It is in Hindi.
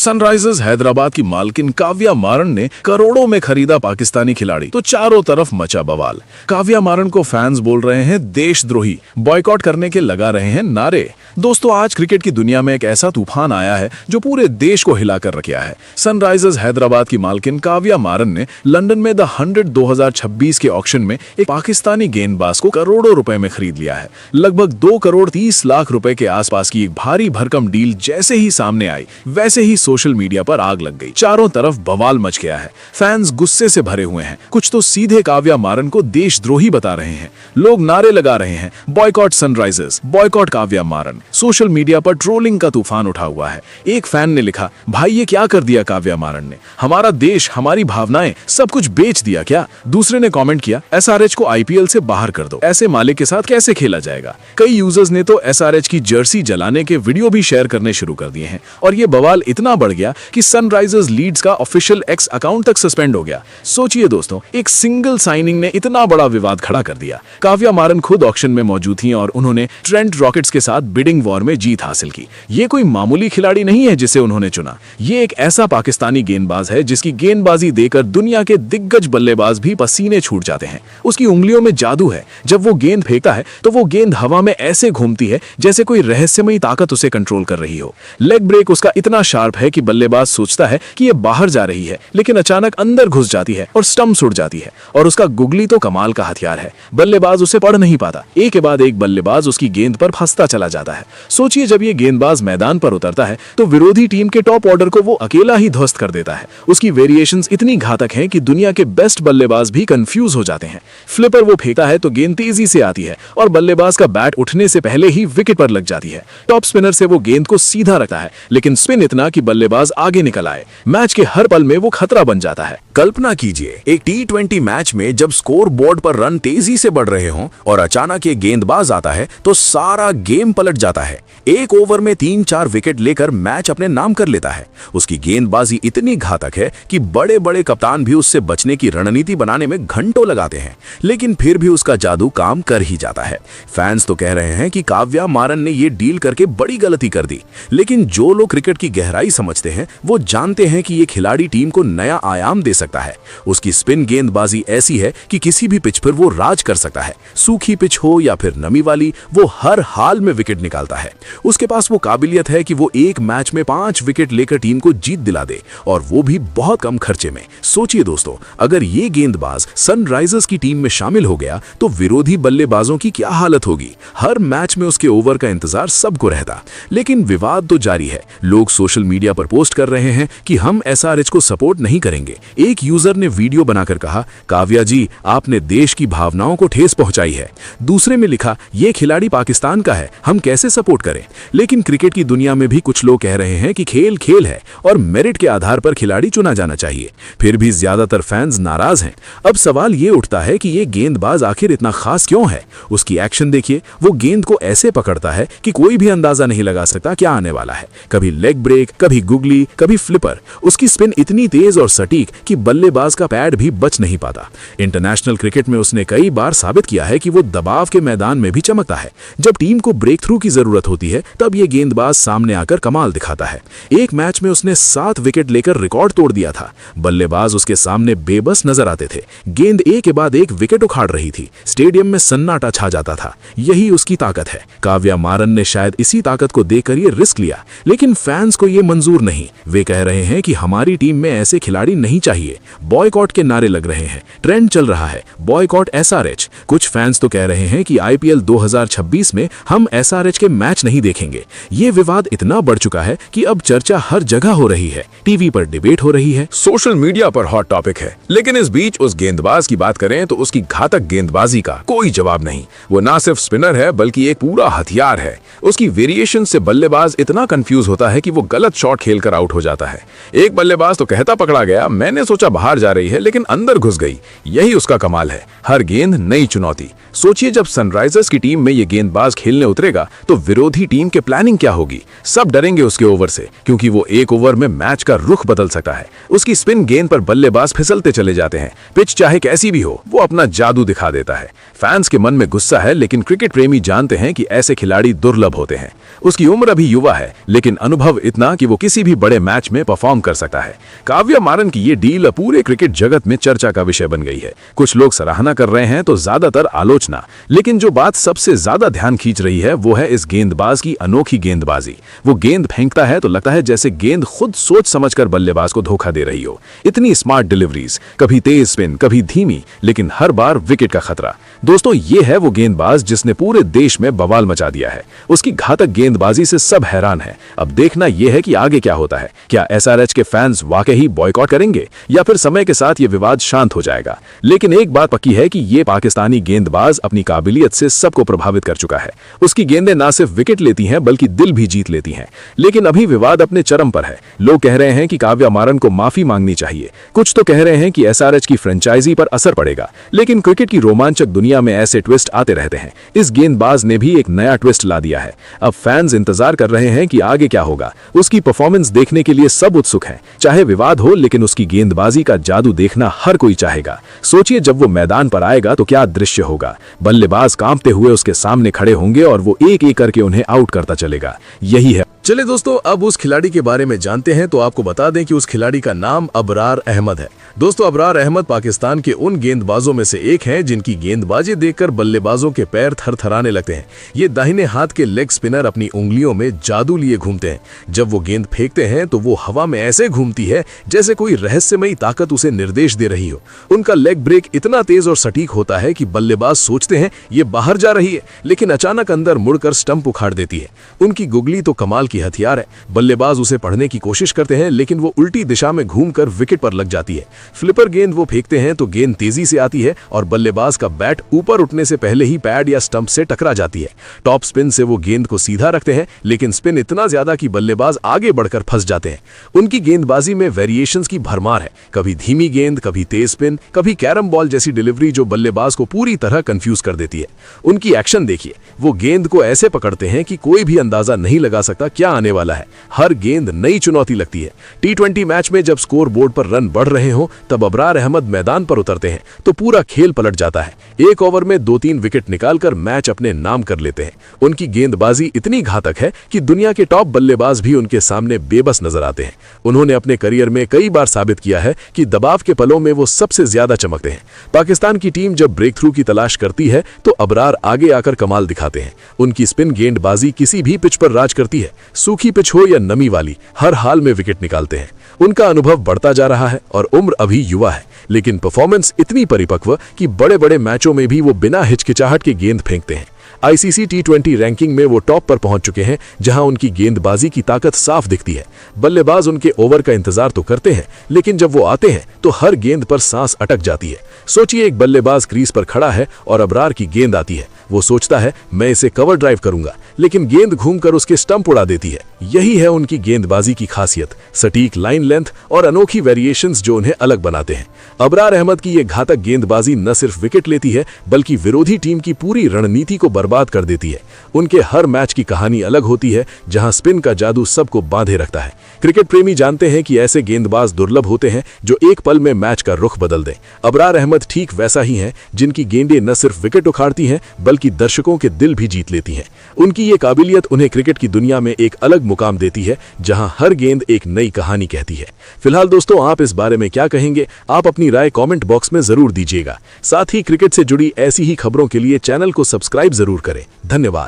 सनराइजर्स हैदराबाद की मालकिन काव्या मारन ने करोड़ों में खरीदा पाकिस्तानी खिलाड़ी, तो चारों तरफ मचा बवाल। काव्या मारन को फैंस बोल रहे हैं देशद्रोही, बॉयकॉट करने के लगा रहे हैं नारे। दोस्तों, आज क्रिकेट की दुनिया में एक ऐसा तूफान आया है जो पूरे देश को हिलाकर रख गया है। सनराइजर्स हैदराबाद की मालकिन काव्या मारन ने लंदन में द 100 2026 के ऑक्शन में एक पाकिस्तानी गेंदबाज को करोड़ों रुपए में खरीद लिया है। लगभग 2 करोड़ 30 लाख रुपए के आसपास की एक भारी भरकम डील जैसे ही सामने आई, वैसे ही सोशल मीडिया पर आग लग गई। चारों तरफ बवाल मच गया है। फैंस गुस्से से भरे हुए हैं, कुछ तो सीधे काव्या मारन को देशद्रोही बता रहे हैं। लोग नारे लगा रहे हैं, बॉयकॉट सनराइजर्स, बॉयकॉट काव्या मारन। सोशल मीडिया पर ट्रोलिंग का तूफान उठा हुआ है। एक फैन ने लिखा, भाई ये क्या कर दिया काव्या मारन ने, हमारा देश, हमारी भावनाएं, सब कुछ बेच दिया क्या। दूसरे ने कमेंट किया, एसआरएच को आईपीएल से बाहर कर दो, ऐसे मालिक के साथ कैसे खेला जाएगा। कई यूजर्स ने तो एसआरएच की जर्सी जलाने के वीडियो भी शेयर करने शुरू कर दिए हैं और ये बवाल इतना बढ़ गया कि सनराइजर्स लीड्स का ऑफिशियल एक्स अकाउंट तक सस्पेंड हो गया। सोचिए दोस्तों, एक सिंगल साइनिंग ने इतना बड़ा विवाद खड़ा कर दिया। काव्या मारन खुद ऑक्शन में मौजूद थी और उन्होंने ट्रेंट रॉकेट्स के साथ बिडिंग वॉर में जीत हासिल की। ये कोई मामूली खिलाड़ी नहीं है जिसे उन्होंने चुना, ये एक ऐसा पाकिस्तानी गेंदबाज है जिसकी गेंदबाजी देखकर दुनिया के दिग्गज बल्लेबाज भी पसीने छूट जाते हैं। उसकी उंगलियों में जादू है, जब वो गेंद फेंकता है तो वो गेंद हवा में ऐसे घूमती है जैसे कोई रहस्यमयी ताकत उसे कंट्रोल कर रही हो। लेग ब्रेक उसका इतना शार्प है कि बल्लेबाज सोचता है कि ये बाहर जा रही है, लेकिन अचानक अंदर घुस जाती है और स्टंप्स उड़ जाती है। और उसका गुगली तो कमाल का हथियार है, बल्लेबाज उसे पढ़ नहीं पाता। एक के बाद एक बल्लेबाज उसकी गेंद पर फंसता चला जाता है। सोचिए, जब ये गेंदबाज मैदान पर उतरता है तो विरोधी टीम के टॉप ऑर्डर को वो अकेला ही ध्वस्त कर देता है। उसकी वेरिएशंस इतनी घातक हैं कि दुनिया के बेस्ट बल्लेबाज भी कंफ्यूज हो जाते हैं। फ्लिपर वो फेंकता है तो गेंद तेजी से आती है और बल्लेबाज का बैट उठने से पहले ही विकेट पर लग जाती है। टॉप स्पिनर से वो गेंद को सीधा रखता है, लेकिन स्पिन इतना कि बल्लेबाज आगे निकल आए। मैच के हर पल में वो खतरा बन जाता है। कल्पना कीजिए, एक T20 मैच में जब स्कोर बोर्ड पर रन तेजी से बढ़ रहे हों और अचानक एक गेंदबाज आता है तो सारा गेम पलट जाता है। एक ओवर में 3-4 विकेट लेकर मैच अपने नाम कर लेता है। उसकी गेंदबाजी इतनी घातक है कि बड़े बड़े कप्तान भी उससे बचने की रणनीति बनाने में घंटों लगाते हैं, लेकिन फिर भी उसका जादू काम कर ही जाता है। फैंस तो कह रहे हैं कि काव्या मारन ने ये डील करके बड़ी गलती कर दी, लेकिन जो लोग क्रिकेट की गहराई समझते हैं वो जानते हैं कि ये खिलाड़ी टीम को नया आयाम दे सकता है। उसकी स्पिन गेंदबाजी ऐसी है कि किसी भी पिच पर वो राज कर सकता है। सूखी पिच हो या फिर नमी वाली, वो हर हाल में विकेट निकालता है। उसके पास वो काबिलियत है कि वो एक मैच में 5 विकेट लेकर टीम को जीत दिला दे, और वो भी बहुत कम खर्चे में। सोचिए दोस्तों, अगर ये गेंदबाज सनराइजर्स की टीम में शामिल हो गया तो विरोधी बल्लेबाजों की क्या हालत होगी। हर मैच में उसके ओवर का इंतजार सबको रहता। लेकिन विवाद तो जारी है। लोग सोशल मीडिया पर पोस्ट कर रहे हैं कि हम एसआरएच को सपोर्ट नहीं करेंगे। एक यूजर ने वीडियो बनाकर कहा, काव्या जी, आपने देश की भावनाओं को ठेस पहुंचाई है। दूसरे में लिखा, ये खिलाड़ी पाकिस्तान का है, हम कैसे सपोर्ट करें। लेकिन क्रिकेट की दुनिया में भी कुछ लोग कह रहे हैं कि खेल खेल है और मेरिट के आधार पर खिलाड़ी चुना जाना चाहिए। फिर भी ज्यादातर फैंस नाराज हैं। अब सवाल ये उठता है कि ये गेंदबाज आखिर इतना खास क्यों है। उसकी एक्शन देखिए, वो गेंद को ऐसे पकड़ता है कि कोई भी अंदाजा नहीं लगा सकता क्या आने वाला है। कभी लेग ब्रेक, कभी गुगली, कभी फ्लिपर। उसकी स्पिन इतनी तेज और सटीक कि बल्लेबाज का पैड भी बच नहीं पाता। इंटरनेशनल क्रिकेट में उसने कई बार साबित किया है कि वो दबाव के मैदान में भी चमकता है। जब टीम को ब्रेक थ्रू की जरूरत होती है तब ये गेंदबाज सामने आकर कमाल दिखाता है। एक मैच में उसने 7 विकेट लेकर रिकॉर्ड तोड़ दिया था। बल्लेबाज उसके सामने बेबस नजर आते थे। गेंद एक के बाद एक विकेट उखाड़ रही थी। स्टेडियम में सन्नाटा छा जाता था। यही उसकी ताकत है। काव्या मारन ने शायद इसी ताकत को देखकर ये रिस्क लिया, लेकिन फैंस को ये मंजूर नहीं। वे कह रहे हैं कि हमारी टीम में ऐसे खिलाड़ी नहीं चाहिए। बॉयकॉट के नारे लग रहे हैं। ट्रेंड चल रहा है, बॉयकॉट एसआरएच। कुछ फैंस तो कह रहे हैं कि आईपीएल 2026 में हम एसआरएच के मैच नहीं देखेंगे। ये विवाद इतना बढ़ चुका है कि अब चर्चा हर जगह हो रही है। टीवी पर डिबेट हो रही है, सोशल मीडिया पर हॉट टॉपिक है। लेकिन इस बीच उस गेंदबाज की बात करें तो उसकी घातक गेंदबाजी का कोई जवाब नहीं। वो ना सिर्फ स्पिनर है बल्कि एक पूरा हथियार है। उसकी वेरिएशन से बल्लेबाज इतना कंफ्यूज होता है कि वो गलत शॉट खेलकर आउट हो जाता है। एक बल्लेबाज तो कहता पकड़ा गया, मैंने सोचा बाहर जा रही है लेकिन अंदर घुस गई। यही उसका कमाल है। हर गेंद नई चुनौती। सोचिए, जब सनराइजर्स की टीम में ये गेंदबाज खेलने उतरेगा तो विरोधी टीम के प्लानिंग क्या होगी। सब डरेंगे उसके ओवर से, क्योंकि वो एक ओवर में मैच का रुख बदल सकता है। उसकी स्पिन गेंद पर बल्लेबाज फिसलते चले जाते हैं। पिच चाहे कैसी भी हो, वो अपना जादू दिखा देता है। फैंस के मन में गुस्सा है, लेकिन क्रिकेट प्रेमी जानते हैं कि ऐसे खिलाड़ी दुर्लभ होते हैं। उसकी उम्र अभी युवा है, लेकिन अनुभव इतना कि वो किसी किसी भी बड़े मैच में परफॉर्म कर सकता है। काव्या मारन की ये डील पूरे क्रिकेट जगत में चर्चा का विषय बन गई है। कुछ लोग सराहना कर रहे हैं तो ज्यादातर आलोचना। लेकिन जो बात सबसे ज्यादा ध्यान खींच रही है वो है इस गेंदबाज की अनोखी गेंदबाजी। वो गेंद फेंकता है तो लगता है जैसे गेंद खुद सोच समझकर बल्लेबाज को धोखा दे रही हो। इतनी स्मार्ट डिलीवरीज, कभी तेज स्पिन, कभी धीमी, लेकिन हर बार विकेट का खतरा। दोस्तों, ये है वो गेंदबाज जिसने पूरे देश में बवाल मचा दिया है। उसकी घातक गेंदबाजी से सब हैरान है। अब देखना यह है कि आगे क्या होता है। क्या एसआरएच के फैंस वाकई बॉयकॉट करेंगे या फिर समय के साथ ये विवाद शांत हो जाएगा। लेकिन एक बात पक्की है कि ये पाकिस्तानी गेंदबाज अपनी काबिलियत से सबको प्रभावित कर चुका है। उसकी गेंदें ना सिर्फ विकेट लेती हैं बल्कि दिल भी जीत लेती हैं। लेकिन अभी विवाद अपने चरम पर है। लोग कह रहे हैं कि काव्या मारन को माफी मांगनी चाहिए। कुछ तो कह रहे हैं कि एसआरएच की फ्रेंचाइजी पर असर पड़ेगा। लेकिन क्रिकेट की रोमांचक दुनिया में ऐसे ट्विस्ट आते रहते हैं। इस गेंदबाज ने भी एक नया ट्विस्ट ला दिया है। अब फैंस इंतजार कर रहे हैं कि आगे क्या होगा। उसकी परफॉर्मेंस देखने के लिए सब उत्सुक हैं। चाहे विवाद हो, लेकिन उसकी गेंदबाजी का जादू देखना हर कोई चाहेगा। सोचिए, जब वो मैदान पर आएगा तो क्या दृश्य होगा। बल्लेबाज कांपते हुए उसके सामने खड़े होंगे और वो एक एक करके उन्हें आउट करता चलेगा। यही है। चलिए दोस्तों, अब उस खिलाड़ी के बारे में जानते हैं। तो आपको बता दें कि उस खिलाड़ी का नाम अबरार अहमद है। दोस्तों, अबरार अहमद पाकिस्तान के उन गेंदबाजों में से एक हैं जिनकी गेंदबाजी देखकर बल्लेबाजों के पैर थरथराने लगते हैं। ये दाहिने हाथ के लेग स्पिनर अपनी उंगलियों में जादू लिए घूमते हैं। जब वो गेंद फेंकते हैं तो वो हवा में ऐसे घूमती है जैसे कोई रहस्यमयी ताकत उसे निर्देश दे रही हो। उनका लेग ब्रेक इतना तेज और सटीक होता है कि बल्लेबाज सोचते हैं ये बाहर जा रही है, लेकिन अचानक अंदर मुड़कर स्टंप उखाड़ देती है। उनकी गुगली तो कमाल की हथियार है। बल्लेबाज उसे पढ़ने की कोशिश करते हैं, लेकिन वो उल्टी दिशा में घूमकर विकेट पर लग जाती है। फ्लिपर गेंद वो फेंकते हैं तो गेंद तेजी से आती है और बल्लेबाज का बैट ऊपर उठने से पहले ही पैड या स्टंप से टकरा जाती है। टॉप स्पिन से वो गेंद को सीधा रखते हैं, लेकिन स्पिन इतना ज्यादा कि बल्लेबाज आगे बढ़कर फंस जाते हैं। उनकी गेंदबाजी में वेरिएशंस की भरमार है। कभी धीमी गेंद, कभी तेज स्पिन, कभी कैरम बॉल जैसी डिलीवरी जो बल्लेबाज को पूरी तरह कंफ्यूज कर देती है। उनकी एक्शन देखिए, वो गेंद को ऐसे पकड़ते हैं कि कोई भी अंदाजा नहीं लगा सकता क्या आने वाला है। हर गेंद नई चुनौती लगती है। टी20 मैच में जब स्कोर बोर्ड पर रन बढ़ रहे हो तब अबरार अहमद मैदान पर उतरते हैं तो पूरा खेल पलट जाता है। एक ओवर में 2-3 विकेट निकालकर मैच अपने नाम कर लेते हैं। उनकी गेंदबाजी इतनी घातक है कि दुनिया के टॉप बल्लेबाज भी उनके सामने बेबस नजर आते हैं। उन्होंने अपने करियर में कई बार साबित किया है कि दबाव के पलों में वो सबसे ज्यादा चमकते हैं। पाकिस्तान की टीम जब ब्रेक थ्रू की तलाश करती है तो अबरार आगे आकर कमाल दिखाते हैं। उनकी स्पिन गेंदबाजी किसी भी पिच पर राज करती है। सूखी पिच हो या नमी वाली, हर हाल में विकेट निकालते हैं। उनका अनुभव बढ़ता जा रहा है और उम्र अभी युवा है, लेकिन परफॉर्मेंस इतनी परिपक्व कि बड़े बड़े मैचों में भी वो बिना हिचकिचाहट के गेंद फेंकते हैं। आईसीसी टी20 रैंकिंग में वो टॉप पर पहुंच चुके हैं, जहां उनकी गेंदबाजी की ताकत साफ दिखती है। बल्लेबाज उनके ओवर का इंतजार तो करते हैं, लेकिन जब वो आते हैं तो हर गेंद पर सांस अटक जाती है। सोचिए, एक बल्लेबाज क्रीज पर खड़ा है और अबरार की गेंद आती है। वो सोचता है मैं इसे कवर ड्राइव करूंगा, लेकिन गेंद घूमकर उसके स्टंप उड़ा देती है। यही है उनकी गेंदबाजी की खासियत, सटीक लाइन लेंथ और अनोखी वेरिएशंस जो उन्हें अलग बनाते हैं। अबरार अहमद की ये घातक गेंदबाजी न सिर्फ विकेट लेती है बल्कि विरोधी टीम की पूरी रणनीति को बर्बाद कर देती है। उनके हर मैच की कहानी अलग होती है, जहां स्पिन का जादू सबको बांधे रखता है। क्रिकेट प्रेमी जानते हैं कि ऐसे गेंदबाज दुर्लभ होते हैं जो एक पल में मैच का रुख बदल दें। अबरार अहमद ठीक वैसा ही है, जिनकी गेंदें न सिर्फ विकेट उखाड़ती हैं बल्कि दर्शकों के दिल भी जीत लेती हैं। उनकी ये काबिलियत उन्हें क्रिकेट की दुनिया में एक अलग मुकाम देती है, जहां हर गेंद एक नई कहानी कहती है। फिलहाल दोस्तों, आप इस बारे में क्या कहेंगे? आप अपनी राय कमेंट बॉक्स में जरूर दीजिएगा। साथ ही क्रिकेट से जुड़ी ऐसी ही खबरों के लिए चैनल को सब्सक्राइब जरूर करें। धन्यवाद।